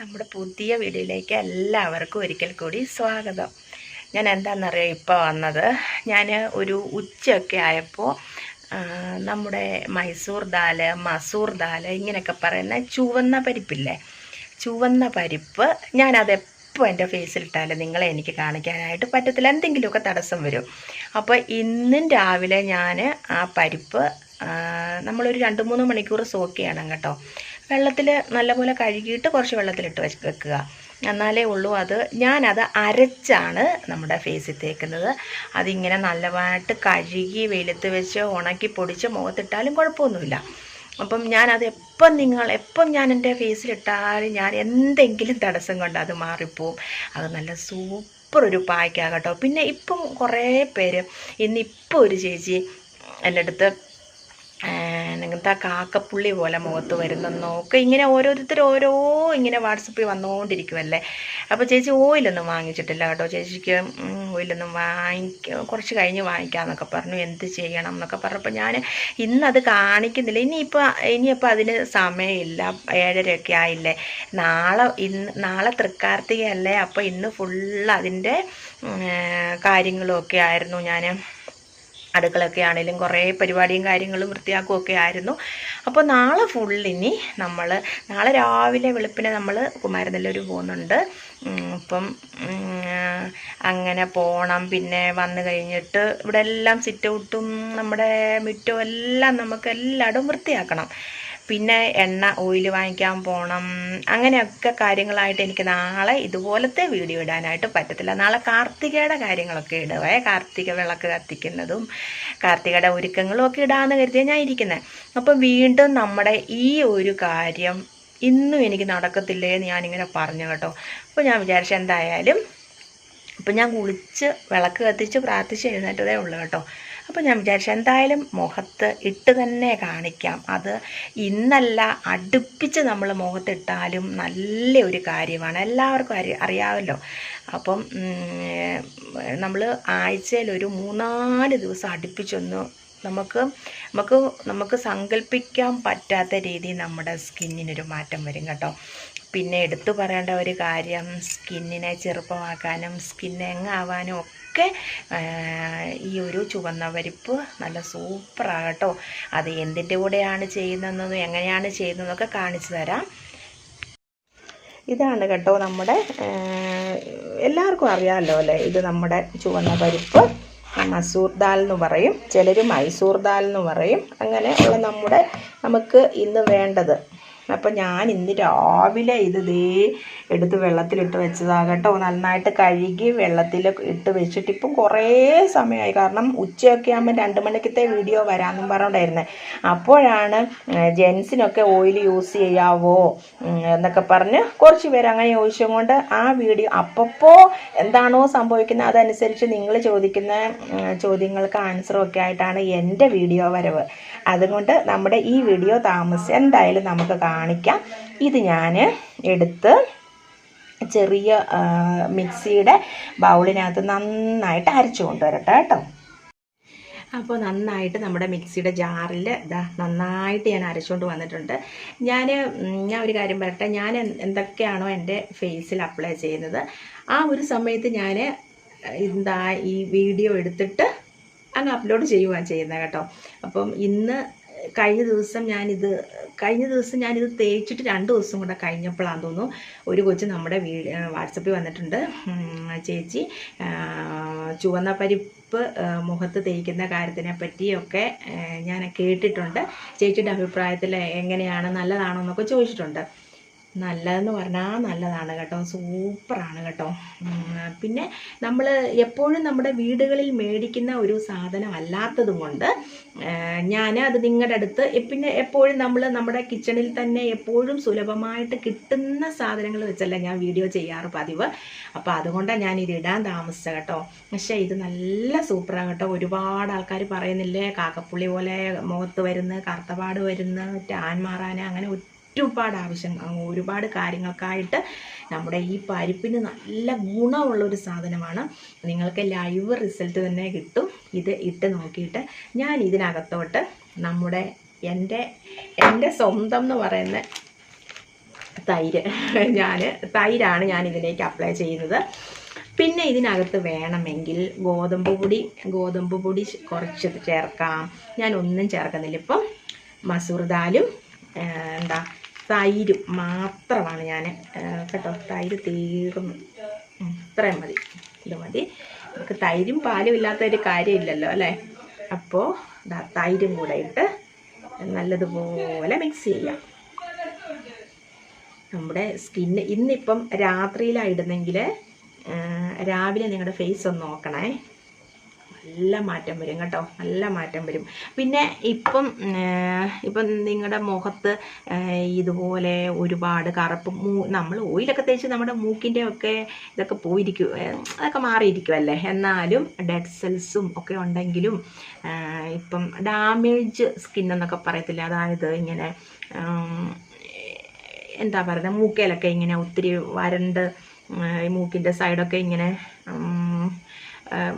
നമ്മുടെ പുതിയ വീഡിയോയിലേക്ക് എല്ലാവർക്കും ഒരിക്കൽ കൂടി സ്വാഗതം. ഞാൻ എന്താണെന്നറിയാം ഇപ്പോൾ വന്നത്, ഞാൻ ഒരു ഉച്ചയൊക്കെ ആയപ്പോൾ നമ്മുടെ മൈസൂർ ദാല്, മസൂർ ദാല് ഇങ്ങനെയൊക്കെ പറയുന്ന ചുവന്ന പരിപ്പില്ലേ, ചുവന്ന പരിപ്പ് ഞാനതെപ്പോൾ എൻ്റെ ഫേസിലിട്ടാലും നിങ്ങളെ എനിക്ക് കാണിക്കാനായിട്ട് പറ്റത്തില്ല, എന്തെങ്കിലുമൊക്കെ തടസ്സം വരും. അപ്പോൾ ഇന്നും രാവിലെ ഞാൻ ആ പരിപ്പ് നമ്മളൊരു 2-3 മണിക്കൂർ സോക്ക് ചെയ്യണം കേട്ടോ. വെള്ളത്തിൽ നല്ലപോലെ കഴുകിയിട്ട് കുറച്ച് വെള്ളത്തിലിട്ട് വെക്കുക, എന്നാലേ ഉള്ളൂ. ഞാനത് അരച്ചാണ് നമ്മുടെ ഫേസിൽ തേക്കുന്നത്. അതിങ്ങനെ നല്ലതായിട്ട് കഴുകി വെയിലത്ത് വെച്ച് ഉണക്കി പൊടിച്ച് മുഖത്തിട്ടാലും കുഴപ്പമൊന്നുമില്ല. അപ്പം ഞാനത് എപ്പം ഞാൻ എൻ്റെ ഫേസിലിട്ടാലും ഞാൻ എന്തെങ്കിലും തടസ്സം കൊണ്ട് അത് മാറിപ്പോവും. അത് നല്ല സൂപ്പർ ഒരു പായ്ക്കാണ് കേട്ടോ. പിന്നെ ഇപ്പം കുറേ പേര് ഇന്നിപ്പോൾ ഒരു ചേച്ചി എൻ്റെ അടുത്ത് ഇങ്ങനത്തെ കാക്കപ്പുള്ളി പോലെ മുഖത്ത് വരുന്നെന്നൊക്കെ ഇങ്ങനെ ഓരോരുത്തർ ഇങ്ങനെ വാട്സപ്പിൽ വന്നുകൊണ്ടിരിക്കുമല്ലേ. അപ്പോൾ ചേച്ചി ഓയിലൊന്നും വാങ്ങിച്ചിട്ടില്ല കേട്ടോ. ചേച്ചിക്ക് ഓയിലൊന്നും കുറച്ച് കഴിഞ്ഞ് വാങ്ങിക്കാമെന്നൊക്കെ പറഞ്ഞു. എന്ത് ചെയ്യണം എന്നൊക്കെ പറഞ്ഞപ്പോൾ ഞാൻ ഇന്നത് കാണിക്കുന്നില്ല. ഇനിയിപ്പോൾ അതിന് സമയമില്ല, 7:30 ആയില്ലേ. നാളെ തൃക്കാർത്തികയല്ലേ. അപ്പോൾ ഇന്ന് ഫുള്ള് അതിൻ്റെ കാര്യങ്ങളുമൊക്കെ ആയിരുന്നു. ഞാൻ അടുക്കളൊക്കെ ആണെങ്കിലും കുറേ പരിപാടിയും കാര്യങ്ങളും വൃത്തിയാക്കുകയൊക്കെ ആയിരുന്നു. അപ്പോൾ നാളെ ഫുള്ളിനി നാളെ രാവിലെ വെളുപ്പിനെ നമ്മൾ കുമാരനെല്ലൂർ പോകുന്നുണ്ട്. അപ്പം അങ്ങനെ പോകണം. പിന്നെ വന്നു കഴിഞ്ഞിട്ട് ഇവിടെ എല്ലാം സിറ്റ് ഔട്ടും നമ്മുടെ മുറ്റവും എല്ലാം നമുക്ക് എല്ലായിടും വൃത്തിയാക്കണം. പിന്നെ ഓയിൽ വാങ്ങിക്കാൻ പോകണം. അങ്ങനെയൊക്കെ കാര്യങ്ങളായിട്ട് എനിക്ക് നാളെ ഇതുപോലത്തെ വീഡിയോ ഇടാനായിട്ട് പറ്റത്തില്ല. നാളെ കാർത്തികയുടെ കാര്യങ്ങളൊക്കെ ഇടുവേ. കാർത്തിക വിളക്ക് കത്തിക്കുന്നതും കാർത്തികയുടെ ഒരുക്കങ്ങളും ഒക്കെ ഇടാമെന്ന് കരുതിയാണ് ഞാൻ ഇരിക്കുന്നത്. അപ്പം വീണ്ടും നമ്മുടെ ഈ ഒരു കാര്യം ഇന്നും എനിക്ക് നടക്കത്തില്ലേ എന്ന് ഞാനിങ്ങനെ പറഞ്ഞു കേട്ടോ. അപ്പോൾ ഞാൻ വിചാരിച്ച എന്തായാലും ഇപ്പം ഞാൻ കുളിച്ച് വിളക്ക് കത്തിച്ച് പ്രാർത്ഥിച്ച് എഴുന്നേറ്റതേ ഉള്ളൂ കേട്ടോ. അപ്പോൾ ഞാൻ വിചാരിച്ചു എന്തായാലും മുഖത്ത് ഇട്ട് തന്നെ കാണിക്കാം. അത് ഇന്നല്ല, അടുപ്പിച്ച് നമ്മൾ മുഖത്തിട്ടാലും നല്ല ഒരു കാര്യമാണ്, എല്ലാവർക്കും അറിയാമല്ലോ. അപ്പം നമ്മൾ ആഴ്ചയിൽ ഒരു 3-4 ദിവസം അടുപ്പിച്ചൊന്ന് നമുക്ക് സങ്കല്പിക്കാൻ പറ്റാത്ത രീതിയിൽ നമ്മുടെ സ്കിന്നിനൊരു മാറ്റം വരും കേട്ടോ. പിന്നെ എടുത്തു പറയേണ്ട ഒരു കാര്യം, സ്കിന്നിനെ ചെറുപ്പമാക്കാനും സ്കിന്ന് എങ്ങാവാനും ഒക്കെ ഈ ഒരു ചുവന്ന പരിപ്പ് നല്ല സൂപ്പറാണ് കേട്ടോ. അത് എന്തിൻ്റെ കൂടെയാണ് ചെയ്യുന്നതെന്നും എങ്ങനെയാണ് ചെയ്യുന്നതെന്നൊക്കെ കാണിച്ചു തരാം. ഇതാണ് കേട്ടോ നമ്മുടെ, എല്ലാവർക്കും അറിയാമല്ലോ അല്ലേ, ഇത് നമ്മുടെ ചുവന്ന പരിപ്പ്. മസൂർ ദാൽ എന്ന് പറയും, ചിലർ മൈസൂർ ദാൽ എന്ന് പറയും. അങ്ങനെ ഉള്ള നമുക്ക് ഇന്ന് വേണ്ടത്. അപ്പം ഞാൻ ഇന്ന് രാവിലെ ഇത് എടുത്ത് വെള്ളത്തിലിട്ട് വെച്ചതാണ് കേട്ടോ. നന്നായിട്ട് കഴുകി വെള്ളത്തിൽ ഇട്ട് വെച്ചിട്ട് ഇപ്പം കുറേ സമയമായി. കാരണം ഉച്ചയൊക്കെ ആകുമ്പോൾ 2 മണിക്കത്തെ വീഡിയോ വരാമെന്നും പറഞ്ഞുകൊണ്ടായിരുന്നത്. അപ്പോഴാണ് ജെൻസിനൊക്കെ ഓയിൽ യൂസ് ചെയ്യാവോ എന്നൊക്കെ പറഞ്ഞ് കുറച്ച് പേര് അങ്ങനെ ചോദിച്ചുകൊണ്ട് ആ വീഡിയോ അപ്പോൾ എന്താണോ സംഭവിക്കുന്നത് അതനുസരിച്ച് നിങ്ങൾ ചോദിക്കുന്ന ചോദ്യങ്ങൾക്ക് ആൻസറൊക്കെ ആയിട്ടാണ് എൻ്റെ വീഡിയോ വരവ്. അതുകൊണ്ട് നമ്മുടെ ഈ വീഡിയോ താമസിച്ച് എന്തായാലും നമുക്ക് കാണിക്കാം. ഇത് ഞാൻ എടുത്ത് ചെറിയ മിക്സിയുടെ ബൗളിനകത്ത് നന്നായിട്ട് അരച്ചു കൊണ്ടുവരട്ടെ കേട്ടോ. അപ്പോൾ നന്നായിട്ട് നമ്മുടെ മിക്സിയുടെ ജാറിൽ നന്നായിട്ട് ഞാൻ അരച്ചുകൊണ്ട് വന്നിട്ടുണ്ട്. ഞാൻ ഒരു കാര്യം പറയട്ടെ, ഞാൻ എന്തൊക്കെയാണോ എൻ്റെ ഫേസിൽ അപ്ലൈ ചെയ്യുന്നത് ആ ഒരു സമയത്ത് ഞാൻ ഈ വീഡിയോ എടുത്തിട്ട് അങ്ങ് അപ്ലോഡ് ചെയ്യുകയാണ് ചെയ്യുന്നത് കേട്ടോ. അപ്പം കഴിഞ്ഞ ദിവസം ഞാനിത് തേച്ചിട്ട് 2 ദിവസം കൂടെ കഴിഞ്ഞപ്പോഴാണെന്ന് തോന്നുന്നു ഒരു കൊച്ച് നമ്മുടെ വാട്സപ്പിൽ വന്നിട്ടുണ്ട്. ചേച്ചി ചുവന്ന പരിപ്പ് മുഖത്ത് തേക്കുന്ന കാര്യത്തിനെ പറ്റിയൊക്കെ ഞാൻ കേട്ടിട്ടുണ്ട്, ചേച്ചിയുടെ അഭിപ്രായത്തിൽ എങ്ങനെയാണ്, നല്ലതാണോ എന്നൊക്കെ ചോദിച്ചിട്ടുണ്ട്. നല്ലതെന്ന് പറഞ്ഞാൽ നല്ലതാണ് കേട്ടോ, സൂപ്പറാണ് കേട്ടോ. പിന്നെ നമ്മൾ എപ്പോഴും നമ്മുടെ വീടുകളിൽ മേടിക്കുന്ന ഒരു സാധനം അല്ലാത്തതും കൊണ്ട് അത് നിങ്ങളുടെ അടുത്ത് പിന്നെ എപ്പോഴും നമ്മുടെ കിച്ചണിൽ തന്നെ എപ്പോഴും സുലഭമായിട്ട് കിട്ടുന്ന സാധനങ്ങൾ വെച്ചല്ല ഞാൻ വീഡിയോ ചെയ്യാറ് പതിവ്. അപ്പോൾ അതുകൊണ്ടാണ് ഞാൻ ഇത് ഇടാൻ താമസിച്ചത് കേട്ടോ. പക്ഷേ ഇത് നല്ല സൂപ്പറാണ് കേട്ടോ. ഒരുപാട് ആൾക്കാർ പറയുന്നില്ലേ, കാക്കപ്പുള്ളി പോലെ മുഖത്ത് വരുന്ന, കറുത്തപാട് വരുന്ന, ടാൻ മാറാൻ, അങ്ങനെ ഒരുപാട് കാര്യങ്ങൾക്കായിട്ട് നമ്മുടെ ഈ പരിപ്പിന് നല്ല ഗുണമുള്ളൊരു സാധനമാണ്. നിങ്ങൾക്ക് ലൈവ് റിസൾട്ട് തന്നെ കിട്ടും. ഇത് ഇട്ട് നോക്കിയിട്ട് ഞാൻ ഇതിനകത്തോട്ട് എൻ്റെ സ്വന്തം എന്ന് പറയുന്ന തൈര്. തൈരാണ് ഞാൻ ഇതിലേക്ക് അപ്ലൈ ചെയ്യുന്നത്. പിന്നെ ഇതിനകത്ത് വേണമെങ്കിൽ ഗോതമ്പ് പൊടി കുറച്ച് ചേർക്കാം. ഞാൻ ഒന്നും ചേർക്കുന്നില്ല. ഇപ്പം മസൂർ ദാലും തൈരും മാത്രമാണ് ഞാൻ കേട്ടോ. തൈര് തീർന്നു, ഇത്രയും മതി. ഇത് മതി. നമുക്ക് തൈരും പാലും ഇല്ലാത്തൊരു കാര്യമില്ലല്ലോ അല്ലേ. അപ്പോൾ തൈരും കൂടെ ഇട്ട് നല്ലതുപോലെ മിക്സ് ചെയ്യാം. നമ്മുടെ സ്കിന്ന് ഇന്നിപ്പം രാത്രിയിലാണ് ഇടുന്നെങ്കിൽ രാവിലെ നിങ്ങളുടെ ഫേസ് ഒന്ന് നോക്കണേ, നല്ല മാറ്റം വരും കേട്ടോ, നല്ല മാറ്റം വരും. പിന്നെ ഇപ്പം നിങ്ങളുടെ മുഖത്ത് ഇതുപോലെ ഒരുപാട് കറുപ്പ് നമ്മൾ ഓയിലൊക്കെ തേച്ച് നമ്മുടെ മൂക്കിൻ്റെ ഒക്കെ ഇതൊക്കെ പോയിരിക്കും, അതൊക്കെ മാറിയിരിക്കുമല്ലേ. എന്നാലും ഡെഡ് സെൽസും ഒക്കെ ഉണ്ടെങ്കിലും ഇപ്പം ഡാമേജ് സ്കിൻ എന്നൊക്കെ പറയത്തില്ല, അതായത് ഇങ്ങനെ എന്താ പറയുക, മൂക്കയിലൊക്കെ ഇങ്ങനെ ഒത്തിരി വരണ്ട്, മൂക്കിൻ്റെ സൈഡൊക്കെ ഇങ്ങനെ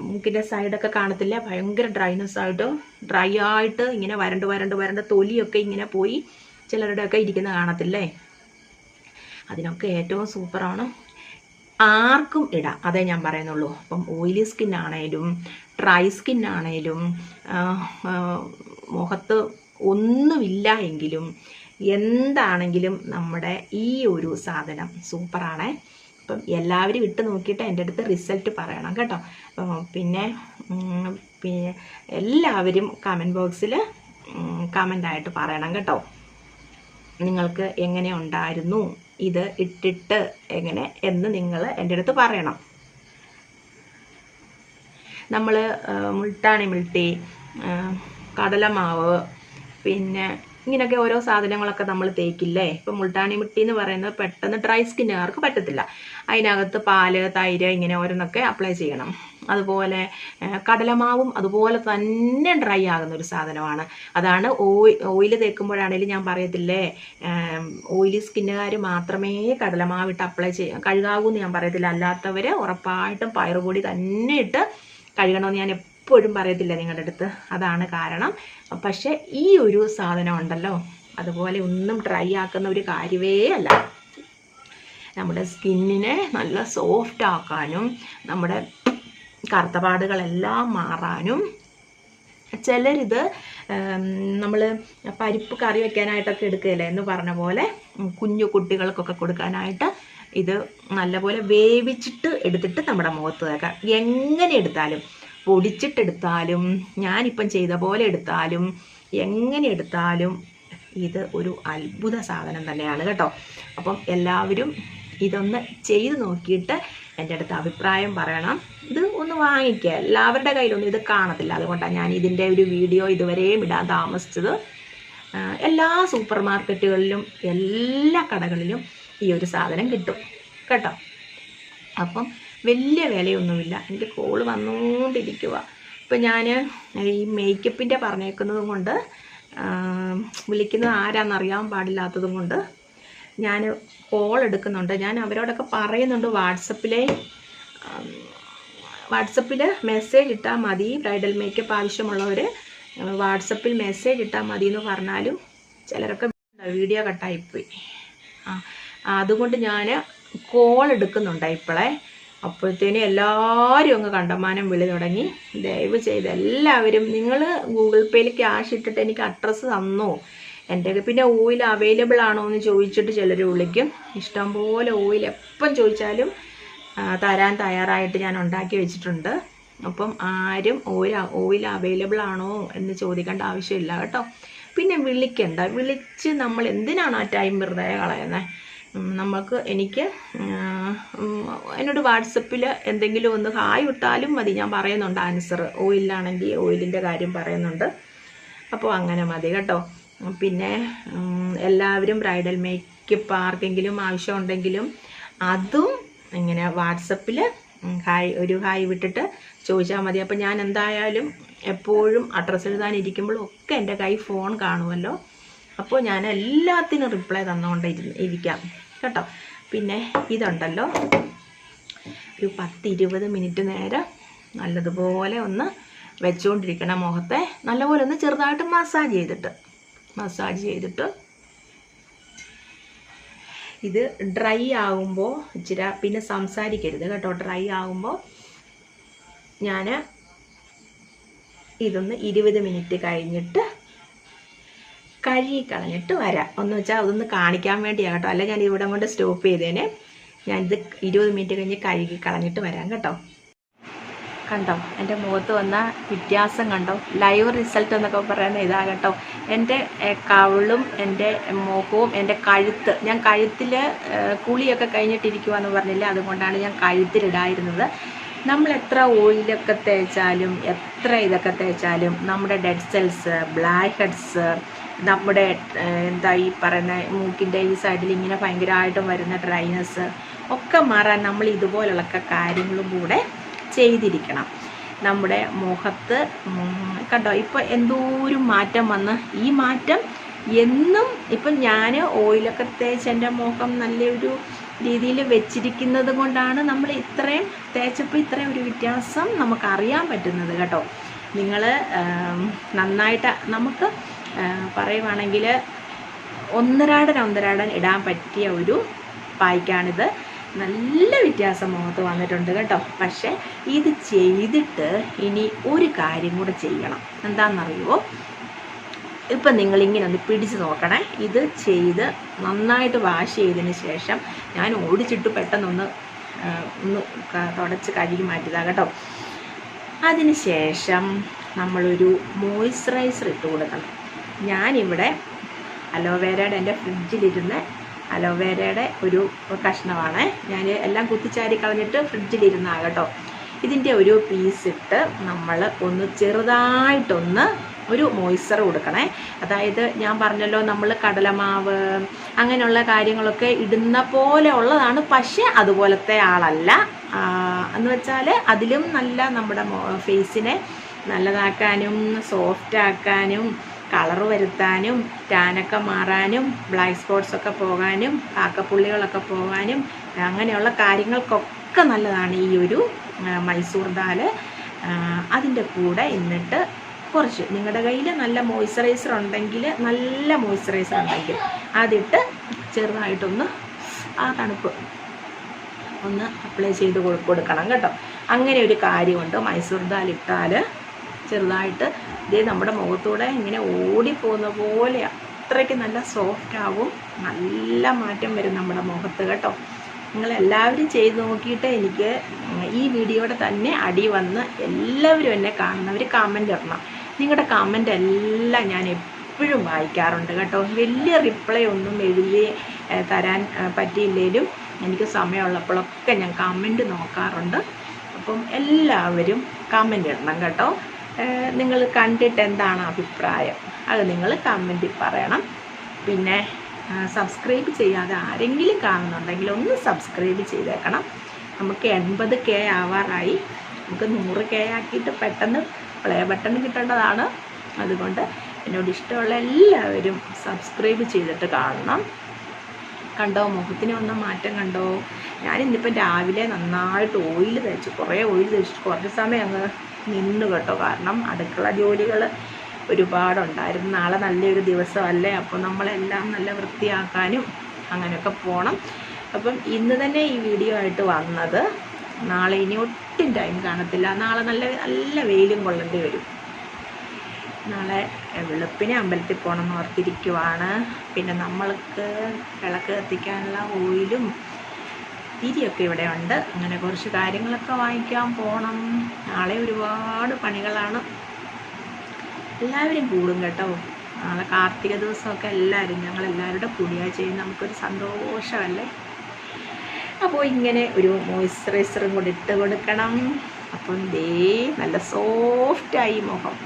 മൂക്കിൻ്റെ സൈഡൊക്കെ കാണത്തില്ല, ഭയങ്കര ഡ്രൈ ആയിട്ട് ഇങ്ങനെ വരണ്ട് തൊലിയൊക്കെ ഇങ്ങനെ പോയി ചിലരുടെയൊക്കെ ഇരിക്കുന്ന കാണത്തില്ലേ. അതിനൊക്കെ ഏറ്റവും സൂപ്പറാണ്, ആർക്കും ഇടാം, അതേ ഞാൻ പറയുന്നുള്ളൂ. അപ്പം ഓയിലി സ്കിന്നാണേലും ഡ്രൈ സ്കിന്നാണേലും മുഖത്ത് ഒന്നുമില്ല എങ്കിലും എന്താണെങ്കിലും നമ്മുടെ ഈ ഒരു സാധനം സൂപ്പറാണേ. അപ്പം എല്ലാവരും ഇട്ട് നോക്കിയിട്ട് എൻ്റെ അടുത്ത് റിസൾട്ട് പറയണം കേട്ടോ. പിന്നെ എല്ലാവരും കമൻറ്റ് ബോക്സിൽ കമൻ്റായിട്ട് പറയണം കേട്ടോ, നിങ്ങൾക്ക് എങ്ങനെ ഉണ്ടായിരുന്നു ഇത് ഇട്ടിട്ട് എങ്ങനെ എന്ന് നിങ്ങൾ എൻ്റെ അടുത്ത് പറയണം. നമ്മൾ മുൾട്ടാണി മിൾട്ടി, കടലമാവ്, പിന്നെ ഇങ്ങനെയൊക്കെ ഓരോ സാധനങ്ങളൊക്കെ നമ്മൾ തേക്കില്ലേ. ഇപ്പം മുൾട്ടാണി മിട്ടി എന്ന് പറയുന്നത് പെട്ടെന്ന് ഡ്രൈ സ്കിന്നുകാർക്ക് പറ്റത്തില്ല. അതിനകത്ത് പാല്, തൈര് ഇങ്ങനെ ഓരോന്നൊക്കെ അപ്ലൈ ചെയ്യണം. അതുപോലെ കടലമാവും അതുപോലെ തന്നെ ഡ്രൈ ആകുന്ന ഒരു സാധനമാണ്. അതാണ് ഓയിൽ തേക്കുമ്പോഴാണെങ്കിലും ഞാൻ പറയത്തില്ലേ, ഓയിലി സ്കിന്നുകാർ മാത്രമേ കടലമാവിട്ട് അപ്ലൈ കഴുകാവൂ എന്ന് ഞാൻ പറയത്തില്ല. അല്ലാത്തവർ ഉറപ്പായിട്ടും പയറുപൊടി തന്നെ ഇട്ട് കഴുകണമെന്ന് ഞാൻ എപ്പോഴും പറയത്തില്ല നിങ്ങളുടെ അടുത്ത്. അതാണ് കാരണം. പക്ഷേ ഈ ഒരു സാധനം ഉണ്ടല്ലോ, അതുപോലെ ഒന്നും ഡ്രൈ ആക്കുന്ന ഒരു കാര്യമേ അല്ല. നമ്മുടെ സ്കിന്നിനെ നല്ല സോഫ്റ്റ് ആക്കാനും നമ്മുടെ കറുത്ത പാടുകളെല്ലാം മാറാനും, ചിലരിത് നമ്മൾ പരിപ്പ് കറി വെക്കാനായിട്ടൊക്കെ എടുക്കുകയില്ലേ എന്ന് പറഞ്ഞ പോലെ കുഞ്ഞു കുട്ടികൾക്കൊക്കെ കൊടുക്കാനായിട്ട് ഇത് നല്ലപോലെ വേവിച്ചിട്ട് എടുത്തിട്ട് നമ്മുടെ മുഖത്ത് തേക്കാം. എങ്ങനെ എടുത്താലും, പൊടിച്ചിട്ടെടുത്താലും ഞാനിപ്പം ചെയ്ത പോലെ എടുത്താലും എങ്ങനെ എടുത്താലും ഇത് ഒരു അത്ഭുത സാധനം തന്നെയാണ് കേട്ടോ. അപ്പം എല്ലാവരും ഇതൊന്ന് ചെയ്ത് നോക്കിയിട്ട് എൻ്റെ അടുത്ത് അഭിപ്രായം പറയണം. ഇത് ഒന്ന് വാങ്ങിക്കുക, എല്ലാവരുടെ കയ്യിലൊന്നും ഇത് കാണത്തില്ല, അതുകൊണ്ടാണ് ഞാൻ ഇതിൻ്റെ ഒരു വീഡിയോ ഇതുവരെയും ഇടാൻ താമസിച്ചത്. എല്ലാ സൂപ്പർ മാർക്കറ്റുകളിലും എല്ലാ കടകളിലും ഈ ഒരു സാധനം കിട്ടും കേട്ടോ. അപ്പം വലിയ വിലയൊന്നുമില്ല. എനിക്ക് കോള് വന്നുകൊണ്ടിരിക്കുക. ഇപ്പം ഞാൻ ഈ മേക്കപ്പിൻ്റെ പറഞ്ഞേക്കുന്നതും കൊണ്ട് വിളിക്കുന്നത് ആരാന്നറിയാൻ പാടില്ലാത്തതും കൊണ്ട് ഞാൻ കോൾ എടുക്കുന്നുണ്ട്. ഞാൻ അവരോടൊക്കെ പറയുന്നുണ്ട്, വാട്സപ്പിൽ മെസ്സേജ് ഇട്ടാൽ മതി, ബ്രൈഡൽ മേക്കപ്പ് ആവശ്യമുള്ളവർ വാട്സപ്പിൽ മെസ്സേജ് ഇട്ടാൽ മതി എന്ന് പറഞ്ഞാലും ചിലരൊക്കെ വീഡിയോ കട്ടായിപ്പോയി. അതുകൊണ്ട് ഞാൻ കോൾ എടുക്കുന്നുണ്ട് ഇപ്പോഴേ. അപ്പോഴത്തേനും എല്ലാവരും അങ്ങ് കണ്ടമാനം വിളി തുടങ്ങി. ദയവ് ചെയ്ത് എല്ലാവരും നിങ്ങൾ ഗൂഗിൾ പേയിൽ ക്യാഷ് ഇട്ടിട്ട് എനിക്ക് അഡ്രസ്സ് തന്നോ, എൻ്റെ പിന്നെ ഓയിൽ അവൈലബിൾ ആണോ എന്ന് ചോദിച്ചിട്ട് ചിലർ വിളിക്കും. ഇഷ്ടംപോലെ ഓയിൽ എപ്പം ചോദിച്ചാലും തരാൻ തയ്യാറായിട്ട് ഞാൻ ഉണ്ടാക്കി വെച്ചിട്ടുണ്ട്. അപ്പം ആരും ഓയിൽ അവൈലബിൾ ആണോ എന്ന് ചോദിക്കേണ്ട ആവശ്യമില്ല കേട്ടോ. പിന്നെ വിളിക്കണ്ട, വിളിച്ച് നമ്മൾ എന്തിനാണ് ആ ടൈം വെറുതെ കളയുന്നത്. എനിക്ക് എന്നോട് വാട്സപ്പിൽ എന്തെങ്കിലും ഒന്ന് ഹായ് ഇട്ടാലും മതി, ഞാൻ പറയുന്നുണ്ട് ആൻസർ. ഓയിലാണെങ്കിൽ ഓയിലിൻ്റെ കാര്യം പറയുന്നുണ്ട്. അപ്പോൾ അങ്ങനെ മതി കേട്ടോ. പിന്നെ എല്ലാവരും ബ്രൈഡൽ മേക്കപ്പ് ആർക്കെങ്കിലും ആവശ്യമുണ്ടെങ്കിലും അതും ഇങ്ങനെ വാട്സപ്പിൽ ഒരു ഹായ് വിട്ടിട്ട് ചോദിച്ചാൽ മതി. അപ്പോൾ ഞാൻ എന്തായാലും എപ്പോഴും അഡ്രസ്സ് എഴുതാനിരിക്കുമ്പോഴും ഒക്കെ എൻ്റെ കൈ ഫോൺ കാണുമല്ലോ. അപ്പോൾ ഞാൻ എല്ലാത്തിനും റിപ്ലൈ തന്നുകൊണ്ടിരിക്കാം കേട്ടോ. പിന്നെ ഇതുണ്ടല്ലോ, ഒരു 10-20 മിനിറ്റ് നേരം നല്ലതുപോലെ ഒന്ന് വെച്ചുകൊണ്ടിരിക്കണം മുഖത്തെ. നല്ലപോലെ ഒന്ന് ചെറുതായിട്ട് മസാജ് ചെയ്തിട്ട് ഇത് ഡ്രൈ ആകുമ്പോൾ ഇച്ചിരി പിന്നെ സംസാരിക്കരുത് കേട്ടോ. ഡ്രൈ ആകുമ്പോൾ ഞാൻ ഇതൊന്ന് 20 മിനിറ്റ് കഴിഞ്ഞിട്ട് കഴുകി കളഞ്ഞിട്ട് വരാം. ഒന്ന് വെച്ചാൽ അതൊന്ന് കാണിക്കാൻ വേണ്ടിയാണ് കേട്ടോ. അല്ല ഞാൻ ഇവിടെ കൊണ്ട് സ്റ്റോപ്പ് ചെയ്തേനെ. ഞാനിത് 20 മിനിറ്റ് കഴിഞ്ഞ് കഴുകി കളഞ്ഞിട്ട് വരാം കേട്ടോ. കണ്ടോ എൻ്റെ മുഖത്ത് വന്ന വ്യത്യാസം കണ്ടോ? ലൈവ് റിസൾട്ട് എന്നൊക്കെ പറയുന്നത് ഇതാ കേട്ടോ. എൻ്റെ കവിളും എൻ്റെ മുഖവും എൻ്റെ കഴുത്ത്, ഞാൻ കഴുത്തിൽ കുളിയൊക്കെ കഴിഞ്ഞിട്ടിരിക്കുവാന്ന് പറഞ്ഞില്ല, അതുകൊണ്ടാണ് ഞാൻ കഴുത്തിലിടായിരുന്നത്. നമ്മൾ എത്ര ഓയിലൊക്കെ തേച്ചാലും എത്ര ഇതൊക്കെ തേച്ചാലും നമ്മുടെ ഡെഡ് സെൽസ്, ബ്ലാക്ക് ഹെഡ്സ്, നമ്മുടെ എന്താ ഈ പറയുന്ന മൂക്കിൻ്റെ ഈ സൈഡിൽ ഇങ്ങനെ ഭയങ്കരമായിട്ടും വരുന്ന ഡ്രൈനെസ് ഒക്കെ മാറാൻ നമ്മൾ ഇതുപോലുള്ള കാര്യങ്ങളും കൂടെ ചെയ്തിരിക്കണം. നമ്മുടെ മുഖത്ത് കണ്ടോ ഇപ്പോൾ എന്തോരം മാറ്റം വന്ന്. ഈ മാറ്റം എന്നും ഇപ്പം ഞാൻ ഓയിലൊക്കെ തേച്ച് എൻ്റെ മുഖം നല്ലൊരു രീതിയിൽ വെച്ചിരിക്കുന്നത് കൊണ്ടാണ് നമ്മൾ ഇത്രയും തേച്ചപ്പോൾ ഇത്രയും ഒരു വ്യത്യാസം നമുക്കറിയാൻ പറ്റുന്നത് കേട്ടോ. നിങ്ങൾ നന്നായിട്ട് നമുക്ക് പറയുവാണെങ്കിൽ ഒന്നരാടൻ ഇടാൻ പറ്റിയ ഒരു പായ്ക്കാണിത്. നല്ല വ്യത്യാസം മുഖത്ത് വന്നിട്ടുണ്ട് കേട്ടോ. പക്ഷേ ഇത് ചെയ്തിട്ട് ഇനി ഒരു കാര്യം കൂടെ ചെയ്യണം. എന്താണെന്നറിയുമോ? ഇപ്പം നിങ്ങളിങ്ങനെ ഒന്ന് പിടിച്ച് നോക്കണേ. ഇത് ചെയ്ത് നന്നായിട്ട് വാഷ് ചെയ്തതിന് ശേഷം ഞാൻ ഓടിച്ചിട്ട് പെട്ടെന്നൊന്ന് തുടച്ച് കഴുകി മാറ്റിയതാണ് കേട്ടോ. അതിന് ശേഷം നമ്മളൊരു മോയ്സ്ചറൈസർ ഇട്ട് കൊടുക്കണം. ഞാനിവിടെ അലോവേരയുടെ എൻ്റെ ഫ്രിഡ്ജിലിരുന്ന് അലോവേരയുടെ ഒരു കഷ്ണമാണ് ഞാൻ എല്ലാം കുത്തിച്ചാരി കളഞ്ഞിട്ട് ഫ്രിഡ്ജിലിരുന്നാണ് കേട്ടോ. ഇതിൻ്റെ ഒരു പീസിട്ട് നമ്മൾ ഒന്ന് ചെറുതായിട്ടൊന്ന് ഒരു മോയ്സ്ചർ കൊടുക്കണേ. അതായത് ഞാൻ പറഞ്ഞല്ലോ നമ്മൾ കടലമാവ് അങ്ങനെയുള്ള കാര്യങ്ങളൊക്കെ ഇടുന്ന പോലെ ഉള്ളതാണ്, പക്ഷേ അതുപോലത്തെ ആളല്ല. എന്ന് വെച്ചാൽ അതിലും നല്ല നമ്മുടെ ഫേസിനെ നല്ലതാക്കാനും സോഫ്റ്റാക്കാനും കളർ വരുത്താനും ടാനൊക്കെ മാറാനും ബ്ലാക്ക് സ്പോട്ട്സൊക്കെ പോകാനും കാക്കപ്പുള്ളികളൊക്കെ പോകാനും അങ്ങനെയുള്ള കാര്യങ്ങൾക്കൊക്കെ നല്ലതാണ് ഈ ഒരു മൈസൂർ ദാൽ. അതിൻ്റെ കൂടെ എന്നിട്ട് കുറച്ച് നിങ്ങളുടെ കയ്യിൽ നല്ല മോയ്സ്ചറൈസർ ഉണ്ടെങ്കിൽ അതിട്ട് ചെറുതായിട്ടൊന്ന് ആ തണുപ്പ് ഒന്ന് അപ്ലൈ ചെയ്ത് കൊടുക്കണം കേട്ടോ. അങ്ങനെ ഒരു കാര്യമുണ്ട്. മൈസൂർ ദാൽ ഇട്ടാൽ ചെറുതായിട്ട് ഇതേ നമ്മുടെ മുഖത്തൂടെ ഇങ്ങനെ ഓടിപ്പോകുന്ന പോലെ അത്രയ്ക്ക് നല്ല സോഫ്റ്റ് ആവും. നല്ല മാറ്റം വരും നമ്മുടെ മുഖത്ത് കേട്ടോ. നിങ്ങളെല്ലാവരും ചെയ്ത് നോക്കിയിട്ട് എനിക്ക് ഈ വീഡിയോയുടെ തന്നെ അടി വന്ന് എല്ലാവരും എന്നെ കാണുന്നവർ കമൻ്റ് ഇടണം. നിങ്ങളുടെ കമൻ്റ് എല്ലാം ഞാൻ എപ്പോഴും വായിക്കാറുണ്ട് കേട്ടോ. വലിയ റിപ്ലൈ ഒന്നും എഴുതി തരാൻ പറ്റിയില്ലെങ്കിലും എനിക്ക് സമയമുള്ളപ്പോഴൊക്കെ ഞാൻ കമൻറ്റ് നോക്കാറുണ്ട്. അപ്പം എല്ലാവരും കമൻ്റ് ഇടണം കേട്ടോ. നിങ്ങൾ കണ്ടിട്ട് എന്താണ് അഭിപ്രായം അത് നിങ്ങൾ കമൻറ്റിൽ പറയണം. പിന്നെ സബ്സ്ക്രൈബ് ചെയ്യാതെ ആരെങ്കിലും കാണുന്നുണ്ടെങ്കിൽ ഒന്ന് സബ്സ്ക്രൈബ് ചെയ്തേക്കണം. നമുക്ക് 80K ആവാറായി. നമുക്ക് 100K ആക്കിയിട്ട് പെട്ടെന്ന് പ്ലേ ബട്ടൺ കിട്ടേണ്ടതാണ്. അതുകൊണ്ട് എന്നോട് ഇഷ്ടമുള്ള എല്ലാവരും സബ്സ്ക്രൈബ് ചെയ്തിട്ട് കാണണം. കണ്ടോ മുഖത്തിന് വന്ന മാറ്റം കണ്ടോ? ഞാനിന്നിപ്പം രാവിലെ നന്നായിട്ട് ഓയിൽ തേച്ചു, കുറേ ഓയിൽ തേച്ചിട്ട് കുറച്ച് സമയം അങ്ങ് നിന്നു കേട്ടോ. കാരണം അടുക്കള ജോലികൾ ഒരുപാടുണ്ടായിരുന്നു. നാളെ നല്ലൊരു ദിവസമല്ലേ, അപ്പോൾ നമ്മളെല്ലാം നല്ല വൃത്തിയാക്കാനും അങ്ങനെയൊക്കെ പോകണം. അപ്പം ഇന്ന് തന്നെ ഈ വീഡിയോ ആയിട്ട് വന്നത്. നാളെ ഇനി ഒട്ടും ടൈം കാണത്തില്ല. നാളെ നല്ല വെയിലും കൊള്ളേണ്ടി വരും. നാളെ വെളുപ്പിനെ അമ്പലത്തിൽ പോകണം എന്ന് ഓർത്തിരിക്കുവാണ്. പിന്നെ നമ്മൾക്ക് വിളക്ക് കത്തിക്കാനുള്ള ഓയിലും തിരിയൊക്കെ ഇവിടെ ഉണ്ട്. അങ്ങനെ കുറച്ച് കാര്യങ്ങളൊക്കെ വാങ്ങിക്കാൻ പോകണം. നാളെ ഒരുപാട് പണികളാണ്. എല്ലാവരും കൂടും കേട്ടോ. നാളെ കാർത്തിക ദിവസമൊക്കെ എല്ലാവരും ഞങ്ങളെല്ലാവരുടെ കൂടിയാൽ ചെയ്യുന്ന നമുക്കൊരു സന്തോഷമല്ലേ. അപ്പോൾ ഇങ്ങനെ ഒരു മോയ്സ്ചറൈസറും കൂടി ഇട്ട് കൊടുക്കണം. അപ്പം ദേ നല്ല സോഫ്റ്റായി മുഖം.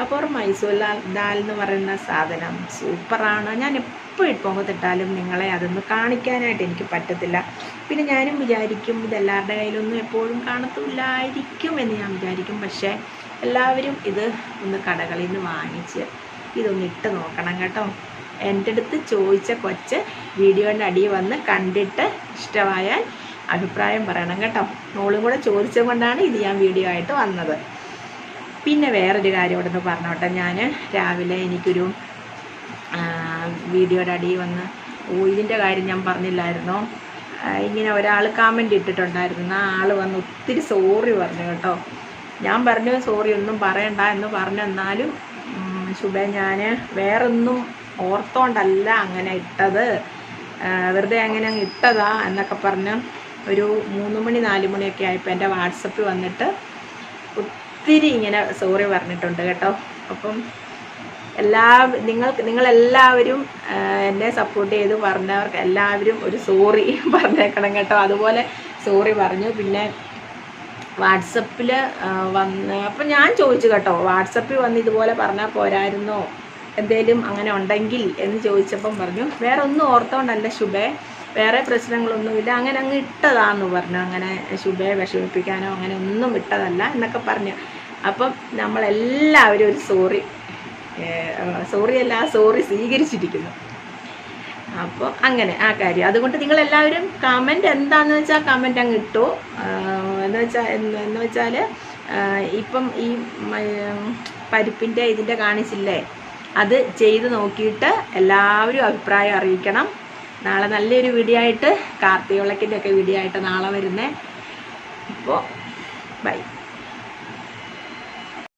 അപ്പോൾ മൈസൂർ ദാൽ എന്ന് പറയുന്ന സാധനം സൂപ്പറാണ്. ഞാൻ എപ്പോഴും മുഖത്തിട്ടാലും നിങ്ങളെ അതൊന്ന് കാണിക്കാനായിട്ട് എനിക്ക് പറ്റത്തില്ല. പിന്നെ ഞാനും വിചാരിക്കും ഇതെല്ലാവരുടെ കയ്യിലൊന്നും എപ്പോഴും കാണത്തില്ലായിരിക്കും എന്ന് ഞാൻ വിചാരിക്കും. പക്ഷേ എല്ലാവരും ഇത് ഒന്ന് കടകളിൽ നിന്ന് വാങ്ങിച്ച് ഇതൊന്ന് ഇട്ട് നോക്കണം കേട്ടോ. എൻ്റെ അടുത്ത് ചോദിച്ച കൊച്ച് വീഡിയോൻ്റെ അടിയിൽ വന്ന് കണ്ടിട്ട് ഇഷ്ടമായാൽ അഭിപ്രായം പറയണം കേട്ടോ. മോളും കൂടെ ചോദിച്ചത് കൊണ്ടാണ് ഇത് ഞാൻ വീഡിയോ ആയിട്ട് വന്നത്. പിന്നെ വേറൊരു കാര്യം ഇവിടെ നിന്ന് പറഞ്ഞോട്ടെ. ഞാൻ രാവിലെ എനിക്കൊരു വീഡിയോയുടെ അടിയിൽ വന്ന് ഇതിൻ്റെ കാര്യം ഞാൻ പറഞ്ഞില്ലായിരുന്നോ, ഇങ്ങനെ ഒരാൾ കമൻ്റ് ഇട്ടിട്ടുണ്ടായിരുന്നു. ആ ആൾ വന്ന് ഒത്തിരി സോറി പറഞ്ഞു കേട്ടോ. ഞാൻ പറഞ്ഞു സോറി ഒന്നും പറയണ്ട എന്ന് പറഞ്ഞു. എന്നാലും ശുഭേ, ഞാൻ വേറൊന്നും ഓർത്തോണ്ടല്ല അങ്ങനെ ഇട്ടത്, വെറുതെ അങ്ങനെ അങ്ങ് ഇട്ടതാ എന്നൊക്കെ പറഞ്ഞ് ഒരു 3 മണി 4 മണിയൊക്കെ ആയപ്പോൾ എൻ്റെ വാട്സപ്പിൽ വന്നിട്ട് ഒത്തിരി ഇങ്ങനെ സോറി പറഞ്ഞിട്ടുണ്ട് കേട്ടോ. അപ്പം നിങ്ങളെല്ലാവരും എന്നെ സപ്പോർട്ട് ചെയ്ത് പറഞ്ഞവർക്ക് എല്ലാവരും ഒരു സോറി പറഞ്ഞേക്കണം കേട്ടോ. അതുപോലെ സോറി പറഞ്ഞു. പിന്നെ വാട്സപ്പിൽ വന്ന് അപ്പം ഞാൻ ചോദിച്ചു കേട്ടോ, വാട്സപ്പിൽ വന്ന് ഇതുപോലെ പറഞ്ഞാൽ പോരായിരുന്നോ, എന്തേലും അങ്ങനെ ഉണ്ടെങ്കിൽ എന്ന് ചോദിച്ചപ്പം പറഞ്ഞു വേറെ ഒന്നും ഓർത്തോണ്ടല്ല ശുഭേ, വേറെ പ്രശ്നങ്ങളൊന്നുമില്ല, അങ്ങനെ അങ്ങ് ഇട്ടതാന്ന് പറഞ്ഞു. അങ്ങനെ ശുഭയെ വിഷമിപ്പിക്കാനോ അങ്ങനെ ഒന്നും ഇട്ടതല്ല എന്നൊക്കെ പറഞ്ഞു. അപ്പം നമ്മളെല്ലാവരും ഒരു സോറിയല്ല സോറി സ്വീകരിച്ചിരിക്കുന്നു. അപ്പോൾ അങ്ങനെ ആ കാര്യം. അതുകൊണ്ട് നിങ്ങളെല്ലാവരും കമൻറ്റ് എന്താണെന്ന് വെച്ചാൽ കമൻറ്റ് അങ്ങ് ഇട്ടു. എന്ന് വെച്ചാൽ ഇപ്പം ഈ പരിപ്പിൻ്റെ ഇതിൻ്റെ കാണിച്ചില്ലേ, അത് ചെയ്ത് നോക്കിയിട്ട് എല്ലാവരും അഭിപ്രായം അറിയിക്കണം. നാളെ നല്ലൊരു വീഡിയോ ആയിട്ട്, കാർത്തിക വിളക്കിൻ്റെ ഒക്കെ വീഡിയോ ആയിട്ട് നാളെ വരുന്നേ. അപ്പോൾ ബൈ.